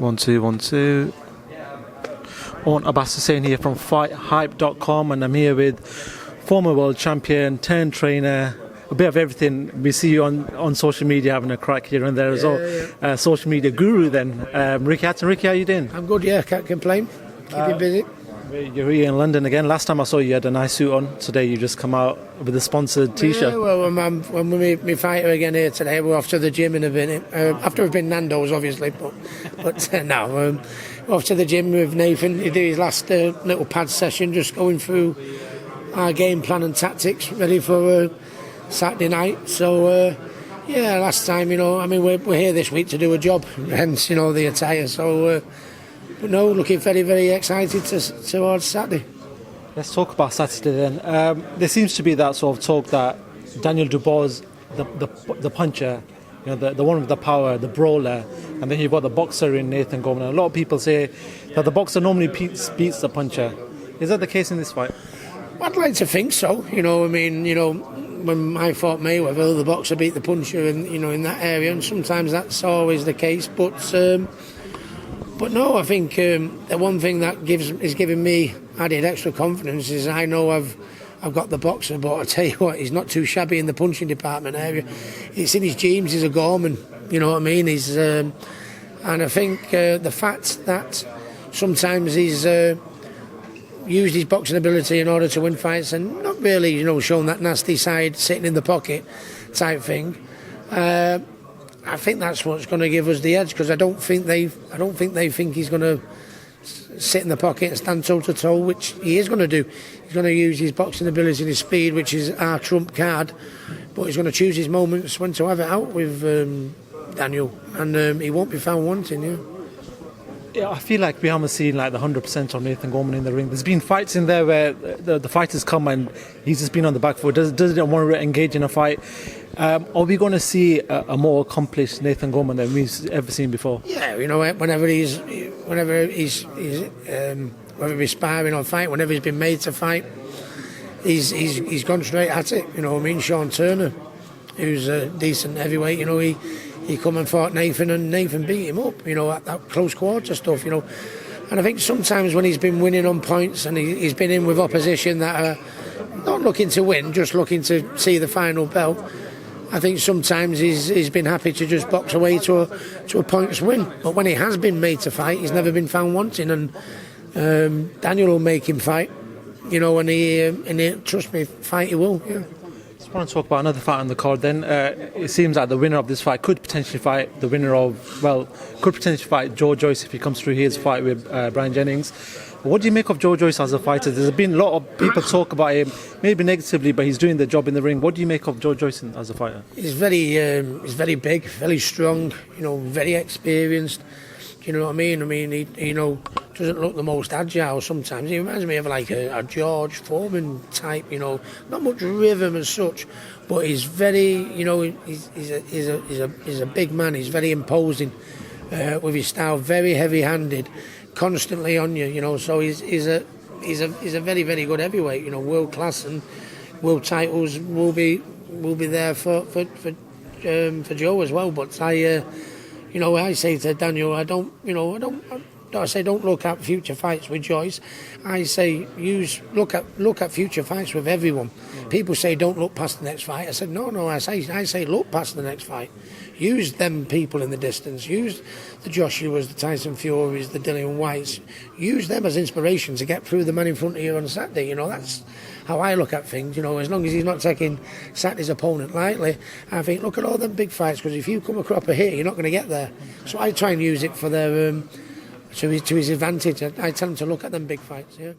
One, two. Owen Abbas Hussain here from FightHype.com, and I'm here with former world champion, turned trainer, a bit of everything. We see you on social media having a crack here and there as well. Yeah. Social media guru then. Ricky Hatton. Ricky, how you doing? I'm good, yeah, can't complain. Keeping busy. You're here in London again. Last time I saw you had a nice suit on. Today you just come out with a sponsored t-shirt. Yeah, well, when we fight again here today, we're off to the gym in a minute. After we've been Nando's, obviously, but no, we're off to the gym with Nathan. He did his last little pad session, just going through our game plan and tactics, ready for Saturday night. So, yeah, last time, we're here this week to do a job, hence, the attire. So, but no, looking very, very excited towards Saturday. Let's talk about Saturday then. There seems to be that sort of talk that Daniel Dubois, the puncher, the one with the power, the brawler, and then you've got the boxer in Nathan Gorman. A lot of people say that the boxer normally beats the puncher. Is that the case in this fight? I'd like to think so. When I fought Mayweather, the boxer beat the puncher, and in that area, and sometimes that's always the case. But no, I think the one thing that is giving me added extra confidence is I know I've got the boxer, but I tell you what, he's not too shabby in the punching department area. It's in his genes. He's a Gorman. You know what I mean? He's and I think the fact that sometimes he's used his boxing ability in order to win fights and not really, shown that nasty side, sitting in the pocket type thing. I think that's what's going to give us the edge, because I don't think they think he's going to sit in the pocket and stand toe to toe, which he is going to do. He's going to use his boxing ability and his speed, which is our trump card, but he's going to choose his moments when to have it out with Daniel, and he won't be found wanting. Yeah, I feel like we haven't seen like the 100% of Nathan Gorman in the ring. There's been fights in there where the fighters come and he's just been on the back foot, doesn't want to engage in a fight. Are we going to see a more accomplished Nathan Gorman than we've ever seen before? Yeah, whenever he's whether he's sparring or fight, whenever he's been made to fight, he's gone straight at it. Sean Turner, who's a decent heavyweight, he come and fought Nathan, and Nathan beat him up, at that close quarter stuff, And I think sometimes when he's been winning on points and he's been in with opposition that are not looking to win, just looking to see the final belt, I think sometimes he's been happy to just box away to a points win. But when he has been made to fight, he's never been found wanting, and Daniel will make him fight, and he trust me, fight he will. Yeah. I want to talk about another fight on the card then. It seems like the winner of this fight could potentially fight Joe Joyce if he comes through his fight with Brian Jennings. What do you make of Joe Joyce as a fighter? There's been a lot of people talk about him, maybe negatively, but he's doing the job in the ring. What do you make of Joe Joyce as a fighter? He's very big, very strong, very experienced. Do you know what I mean? He doesn't look the most agile sometimes. He reminds me of like a George Foreman type, not much rhythm as such, but he's very, he's a big man. He's very imposing with his style, very heavy-handed, constantly on you, So he's a very, very good heavyweight, world class, and world titles will be there for Joe as well. But I say to Daniel, I don't look at future fights with Joyce. I say look at future fights with everyone. Yeah. People say don't look past the next fight. I said no. I say look past the next fight. Use them people in the distance. Use the Joshuas, the Tyson Furies, the Dillian Whites. Use them as inspiration to get through the man in front of you on Saturday. That's how I look at things. As long as he's not taking Saturday's opponent lightly, I think look at all them big fights, because if you come a cropper here, you're not going to get there. So I try and use it for their to his advantage. I tell him to look at them big fights. Yeah.